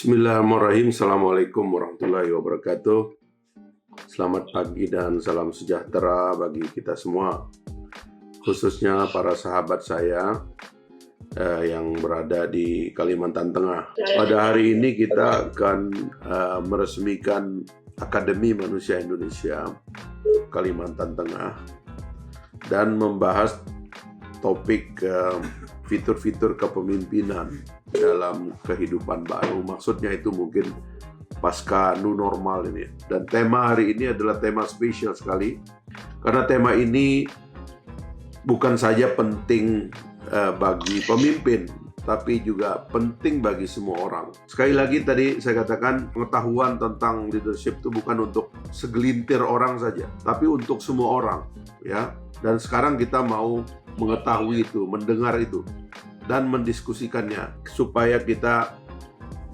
Bismillahirrahmanirrahim. Assalamualaikum warahmatullahi wabarakatuh. Selamat pagi dan salam sejahtera bagi kita semua, khususnya para sahabat saya yang berada di Kalimantan Tengah. Pada hari ini kita akan meresmikan Akademi Manusia Indonesia Kalimantan Tengah dan membahas topik fitur-fitur kepemimpinan dalam kehidupan baru. Maksudnya itu mungkin pasca new normal ini. Dan tema hari ini adalah tema spesial sekali, karena tema ini bukan saja penting bagi pemimpin, tapi juga penting bagi semua orang. Sekali lagi tadi saya katakan, pengetahuan tentang leadership itu bukan untuk segelintir orang saja, tapi untuk semua orang, ya. Dan sekarang kita mau mengetahui itu, mendengar itu, dan mendiskusikannya, supaya kita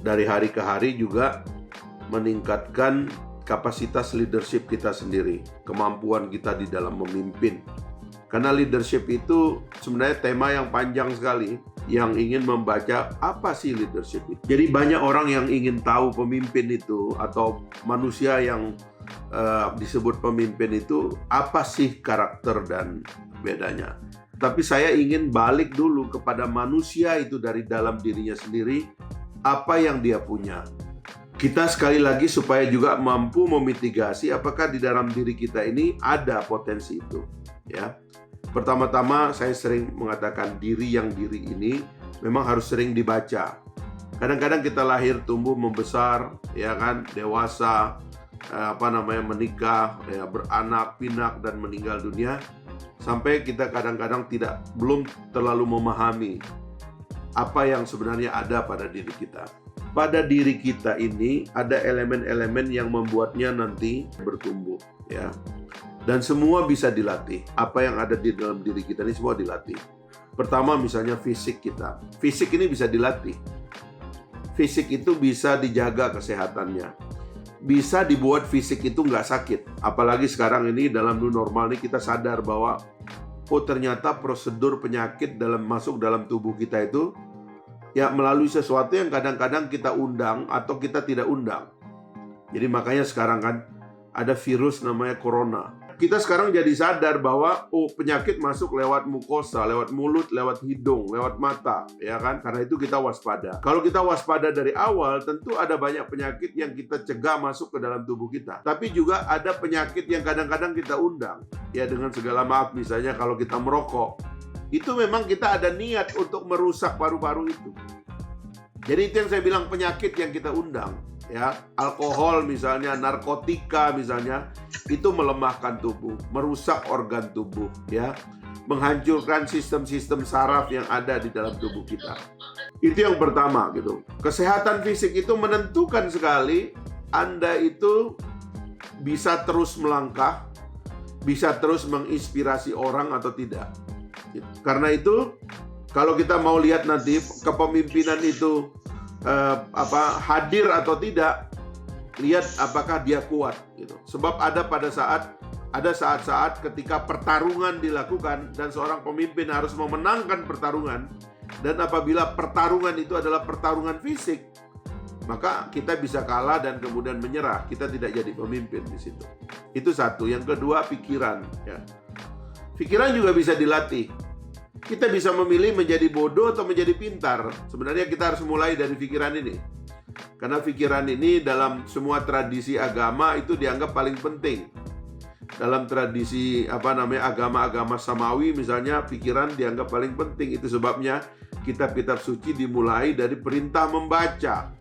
dari hari ke hari juga meningkatkan kapasitas leadership kita sendiri, kemampuan kita di dalam memimpin. Karena leadership itu sebenarnya tema yang panjang sekali, yang ingin membaca apa sih leadership itu. Jadi banyak orang yang ingin tahu pemimpin itu, atau manusia yang disebut pemimpin itu, apa sih karakter dan bedanya. Tapi saya ingin balik dulu kepada manusia itu dari dalam dirinya sendiri, apa yang dia punya. Kita sekali lagi supaya juga mampu memitigasi apakah di dalam diri kita ini ada potensi itu, ya. Pertama-tama saya sering mengatakan diri ini memang harus sering dibaca. Kadang-kadang kita lahir, tumbuh, membesar, ya kan, dewasa, menikah, ya, beranak, pinak, dan meninggal dunia, sampai kita kadang-kadang belum terlalu memahami apa yang sebenarnya ada pada diri kita. Pada diri kita ini ada elemen-elemen yang membuatnya nanti bertumbuh, ya. Dan semua bisa dilatih. Apa yang ada di dalam diri kita ini semua dilatih. Pertama misalnya fisik kita. Fisik ini bisa dilatih. Fisik itu bisa dijaga kesehatannya. Bisa dibuat fisik itu nggak sakit. Apalagi sekarang ini dalam new normal ini kita sadar bahwa ternyata prosedur penyakit masuk dalam tubuh kita itu ya melalui sesuatu yang kadang-kadang kita undang atau kita tidak undang. Jadi makanya sekarang kan ada virus namanya corona. Kita sekarang jadi sadar bahwa penyakit masuk lewat mukosa, lewat mulut, lewat hidung, lewat mata, ya kan? Karena itu kita waspada. Kalau kita waspada dari awal, tentu ada banyak penyakit yang kita cegah masuk ke dalam tubuh kita. Tapi juga ada penyakit yang kadang-kadang kita undang. Ya, dengan segala maaf, misalnya kalau kita merokok, itu memang kita ada niat untuk merusak paru-paru itu. Jadi itu yang saya bilang penyakit yang kita undang. Ya, alkohol misalnya, narkotika misalnya, itu melemahkan tubuh, merusak organ tubuh, ya, menghancurkan sistem-sistem saraf yang ada di dalam tubuh kita. Itu yang pertama gitu. Kesehatan fisik itu menentukan sekali Anda itu bisa terus melangkah, bisa terus menginspirasi orang atau tidak. Karena itu kalau kita mau lihat nanti kepemimpinan itu hadir atau tidak, lihat apakah dia kuat gitu. Sebab ada saat-saat ketika pertarungan dilakukan dan seorang pemimpin harus memenangkan pertarungan, dan apabila pertarungan itu adalah pertarungan fisik, maka kita bisa kalah dan kemudian menyerah. Kita tidak jadi pemimpin di situ. Itu satu. Yang kedua, pikiran, ya. Pikiran juga bisa dilatih. Kita bisa memilih menjadi bodoh atau menjadi pintar. Sebenarnya kita harus mulai dari pikiran ini. Karena pikiran ini dalam semua tradisi agama itu dianggap paling penting. Dalam tradisi agama-agama samawi misalnya, pikiran dianggap paling penting. Itu sebabnya kitab-kitab suci dimulai dari perintah membaca.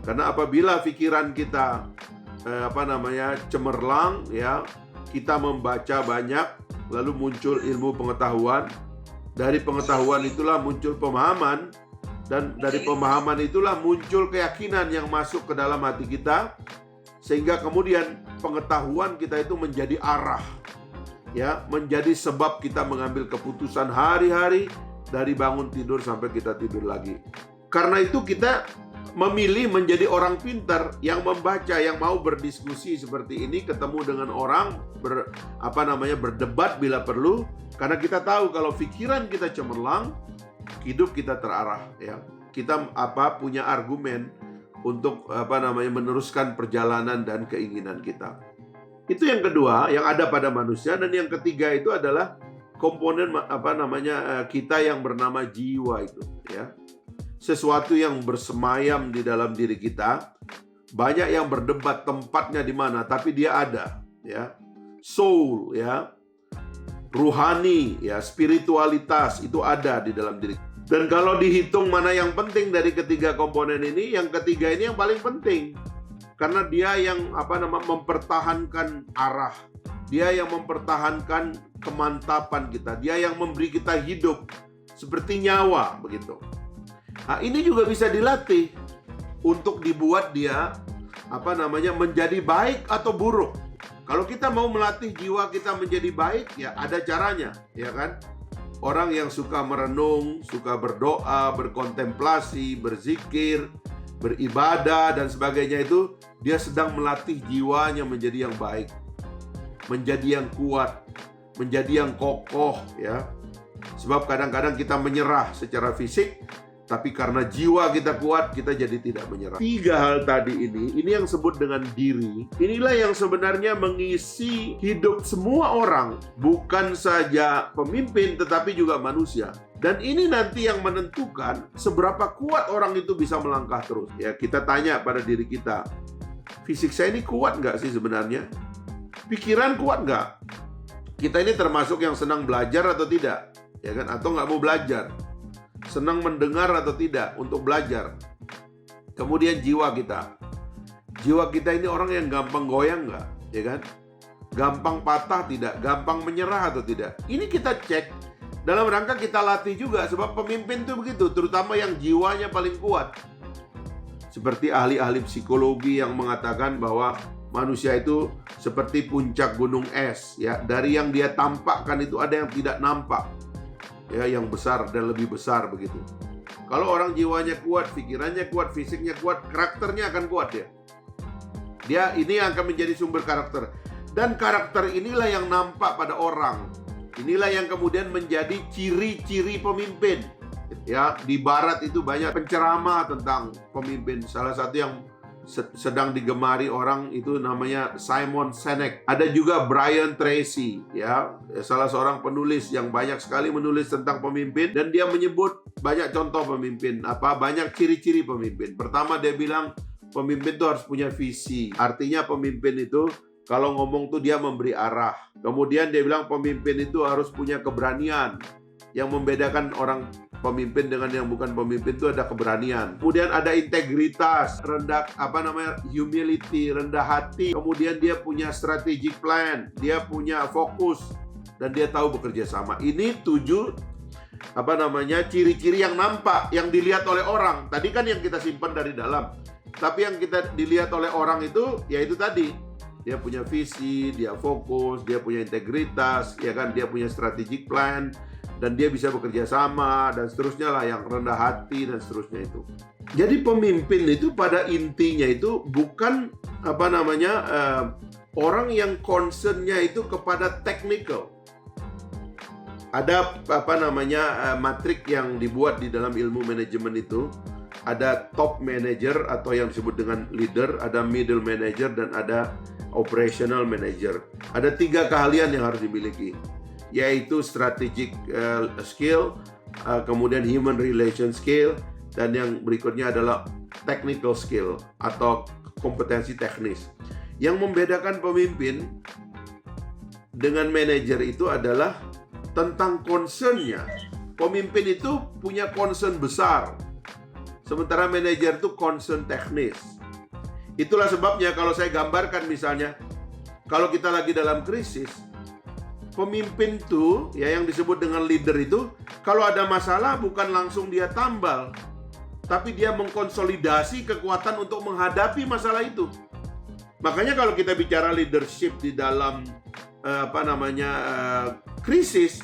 Karena apabila pikiran kita cemerlang, ya, kita membaca banyak, lalu muncul ilmu pengetahuan. Dari pengetahuan itulah muncul pemahaman, dan dari pemahaman itulah muncul keyakinan yang masuk ke dalam hati kita, sehingga kemudian pengetahuan kita itu menjadi arah, ya, menjadi sebab kita mengambil keputusan hari-hari dari bangun tidur sampai kita tidur lagi. Karena itu kita memilih menjadi orang pintar yang membaca, yang mau berdiskusi seperti ini, ketemu dengan orang, berdebat bila perlu. Karena kita tahu kalau pikiran kita cemerlang, hidup kita terarah, ya. Kita punya argumen, untuk meneruskan perjalanan dan keinginan kita. Itu yang kedua yang ada pada manusia. Dan yang ketiga itu adalah komponen kita yang bernama jiwa itu, ya. Sesuatu yang bersemayam di dalam diri kita. Banyak yang berdebat tempatnya di mana, tapi dia ada, ya. Soul, ya. Ruhani, ya, spiritualitas itu ada di dalam diri. Dan kalau dihitung mana yang penting dari ketiga komponen ini, yang ketiga ini yang paling penting. Karena dia yang mempertahankan arah. Dia yang mempertahankan kemantapan kita. Dia yang memberi kita hidup seperti nyawa, begitu. Nah, ini juga bisa dilatih untuk dibuat dia menjadi baik atau buruk. Kalau kita mau melatih jiwa kita menjadi baik, ya ada caranya, ya kan? Orang yang suka merenung, suka berdoa, berkontemplasi, berzikir, beribadah dan sebagainya itu, dia sedang melatih jiwanya menjadi yang baik, menjadi yang kuat, menjadi yang kokoh, ya. Sebab kadang-kadang kita menyerah secara fisik, tapi karena jiwa kita kuat, kita jadi tidak menyerah. 3 hal tadi ini yang disebut dengan diri. Inilah yang sebenarnya mengisi hidup semua orang. Bukan saja pemimpin, tetapi juga manusia. Dan ini nanti yang menentukan seberapa kuat orang itu bisa melangkah terus. Ya, kita tanya pada diri kita, fisik saya ini kuat nggak sih sebenarnya? Pikiran kuat nggak? Kita ini termasuk yang senang belajar atau tidak? Ya kan? Atau nggak mau belajar? Senang mendengar atau tidak untuk belajar. Kemudian jiwa kita. Jiwa kita ini orang yang gampang goyang nggak? Ya kan? Gampang patah tidak? Gampang menyerah atau tidak? Ini kita cek dalam rangka kita latih juga. Sebab pemimpin itu begitu, terutama yang jiwanya paling kuat. Seperti ahli-ahli psikologi yang mengatakan bahwa manusia itu seperti puncak gunung es. Ya, dari yang dia tampakkan itu ada yang tidak nampak. Ya, yang besar dan lebih besar begitu. Kalau orang jiwanya kuat, pikirannya kuat, fisiknya kuat, karakternya akan kuat ya. Dia ini yang akan menjadi sumber karakter. Dan karakter inilah yang nampak pada orang. Inilah yang kemudian menjadi ciri-ciri pemimpin. Ya, di barat itu banyak penceramah tentang pemimpin. Salah satu yang sedang digemari orang itu namanya Simon Sinek. Ada juga Brian Tracy, ya, salah seorang penulis yang banyak sekali menulis tentang pemimpin, dan dia menyebut banyak contoh pemimpin, banyak ciri-ciri pemimpin. Pertama dia bilang pemimpin itu harus punya visi. Artinya pemimpin itu kalau ngomong tuh dia memberi arah. Kemudian dia bilang pemimpin itu harus punya keberanian. Yang membedakan orang pemimpin dengan yang bukan pemimpin itu ada keberanian. Kemudian ada integritas, humility, rendah hati. Kemudian dia punya strategic plan, dia punya fokus, dan dia tahu bekerja sama. Ini 7 ciri-ciri yang nampak, yang dilihat oleh orang. Tadi kan yang kita simpan dari dalam. Tapi yang kita dilihat oleh orang itu, yaitu tadi. Dia punya visi, dia fokus, dia punya integritas, ya kan, dia punya strategic plan, dan dia bisa bekerja sama, dan seterusnya lah, yang rendah hati dan seterusnya itu. Jadi pemimpin itu pada intinya itu bukan orang yang concernnya itu kepada technical. Ada matrik yang dibuat di dalam ilmu manajemen itu. Ada top manager atau yang disebut dengan leader, ada middle manager, dan ada operational manager. Ada 3 keahlian yang harus dimiliki, yaitu strategic skill, kemudian human relation skill, dan yang berikutnya adalah technical skill atau kompetensi teknis. Yang membedakan pemimpin dengan manajer itu adalah tentang concern-nya. Pemimpin itu punya concern besar, sementara manajer itu concern teknis. Itulah sebabnya kalau saya gambarkan misalnya, kalau kita lagi dalam krisis, pemimpin tuh ya yang disebut dengan leader itu, kalau ada masalah bukan langsung dia tambal, tapi dia mengkonsolidasi kekuatan untuk menghadapi masalah itu. Makanya kalau kita bicara leadership di dalam krisis,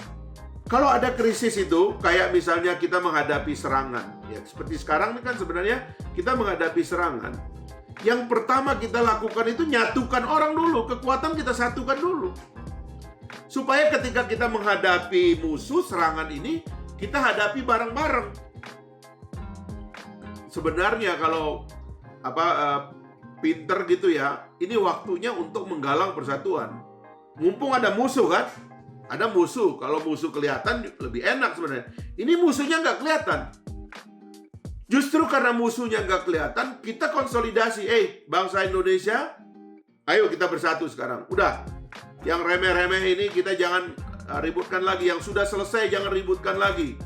kalau ada krisis itu kayak misalnya kita menghadapi serangan, ya seperti sekarang ini kan sebenarnya kita menghadapi serangan. Yang pertama kita lakukan itu nyatukan orang dulu, kekuatan kita satukan dulu. Supaya ketika kita menghadapi musuh serangan ini, kita hadapi bareng-bareng. Sebenarnya kalau pinter gitu ya. Ini waktunya untuk menggalang persatuan. Mumpung ada musuh kan? Ada musuh. Kalau musuh kelihatan lebih enak sebenarnya. Ini musuhnya nggak kelihatan. Justru karena musuhnya nggak kelihatan, kita konsolidasi. Bangsa Indonesia, ayo kita bersatu sekarang. Udah, yang remeh-remeh ini kita jangan ributkan lagi. Yang sudah selesai jangan ributkan lagi.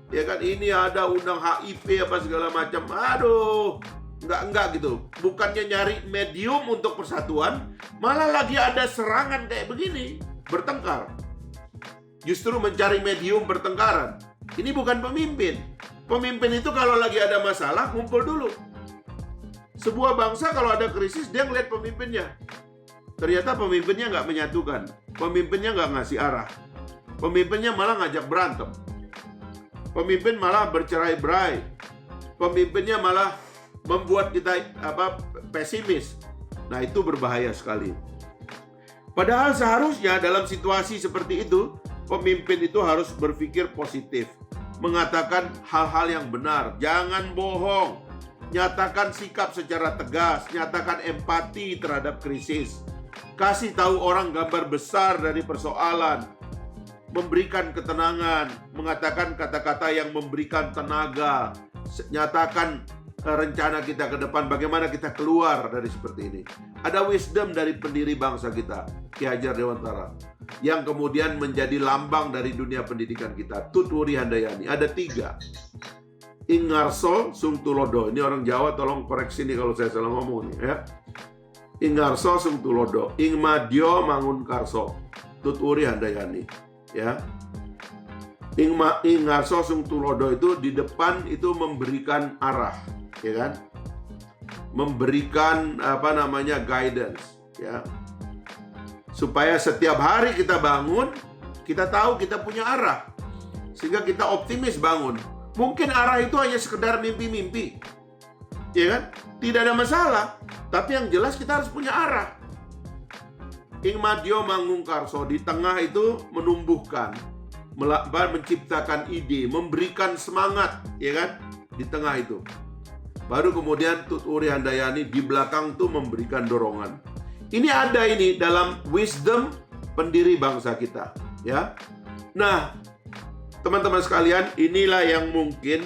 Ya kan, ini ada undang HIP apa segala macam. Aduh, enggak gitu. Bukannya nyari medium untuk persatuan, malah lagi ada serangan kayak begini, bertengkar. Justru mencari medium pertengkaran. Ini bukan pemimpin. Pemimpin itu kalau lagi ada masalah, ngumpul dulu. Sebuah bangsa kalau ada krisis, dia ngeliat pemimpinnya. Ternyata pemimpinnya nggak menyatukan. Pemimpinnya nggak ngasih arah. Pemimpinnya malah ngajak berantem. Pemimpin malah bercerai-berai. Pemimpinnya malah membuat kita pesimis. Nah, itu berbahaya sekali. Padahal seharusnya dalam situasi seperti itu, pemimpin itu harus berpikir positif, mengatakan hal-hal yang benar, jangan bohong, nyatakan sikap secara tegas, nyatakan empati terhadap krisis, kasih tahu orang gambar besar dari persoalan, memberikan ketenangan, mengatakan kata-kata yang memberikan tenaga, nyatakan rencana kita ke depan, bagaimana kita keluar dari seperti ini. Ada wisdom dari pendiri bangsa kita, Ki Hajar Dewantara, yang kemudian menjadi lambang dari dunia pendidikan kita, Tut Wuri Handayani. Ada 3. Ing Ngarso Sung Tulodo. Ini orang Jawa, tolong koreksi nih kalau saya salah ngomong nih ya. Ing Ngarso Sung Tulodo, Ing Madyo Mangun Karso, Tut Wuri Handayani. Ya. Ing Ngarso Sung Tulodo itu di depan itu memberikan arah, ya kan? Memberikan guidance, ya. Supaya setiap hari kita bangun, kita tahu kita punya arah. Sehingga kita optimis bangun. Mungkin arah itu hanya sekedar mimpi-mimpi, ya kan? Tidak ada masalah. Tapi yang jelas kita harus punya arah. Ing Madyo Mangun Karso, di tengah itu menumbuhkan, menciptakan ide, memberikan semangat, ya kan? Di tengah itu. Baru kemudian Tut Wuri Handayani di belakang tuh memberikan dorongan. Ini ada ini dalam wisdom pendiri bangsa kita, ya. Nah, teman-teman sekalian, inilah yang mungkin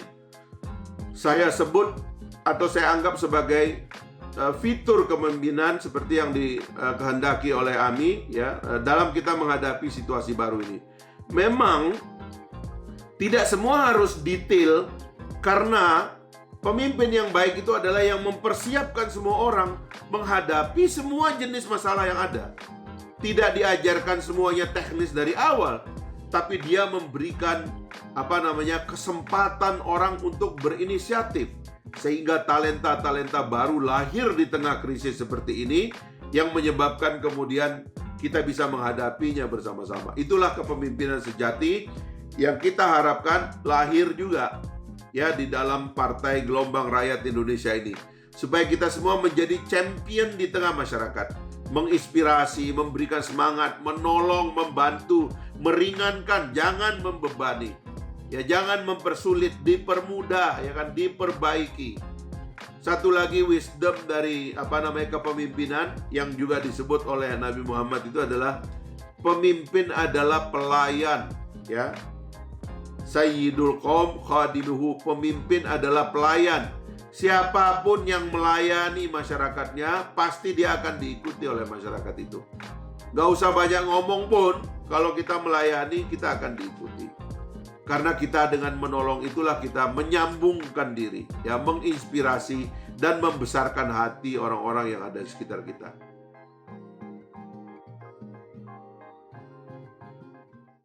saya sebut atau saya anggap sebagai fitur kepemimpinan seperti yang dikehendaki oleh AMI, ya, dalam kita menghadapi situasi baru ini. Memang tidak semua harus detail, karena pemimpin yang baik itu adalah yang mempersiapkan semua orang menghadapi semua jenis masalah yang ada. Tidak diajarkan semuanya teknis dari awal, tapi dia memberikan kesempatan orang untuk berinisiatif, sehingga talenta-talenta baru lahir di tengah krisis seperti ini, yang menyebabkan kemudian kita bisa menghadapinya bersama-sama. Itulah kepemimpinan sejati yang kita harapkan lahir juga, ya, di dalam Partai Gelombang Rakyat Indonesia ini, supaya kita semua menjadi champion di tengah masyarakat, menginspirasi, memberikan semangat, menolong, membantu, meringankan, jangan membebani, ya, jangan mempersulit, dipermudah, ya kan, diperbaiki. Satu lagi wisdom dari kepemimpinan yang juga disebut oleh Nabi Muhammad itu adalah pemimpin adalah pelayan, ya. Sayyidul Qaum khadimuhu, pemimpin adalah pelayan. Siapapun yang melayani masyarakatnya, pasti dia akan diikuti oleh masyarakat itu. Gak usah banyak ngomong pun, kalau kita melayani, kita akan diikuti. Karena kita dengan menolong itulah kita menyambungkan diri, ya, menginspirasi dan membesarkan hati orang-orang yang ada di sekitar kita.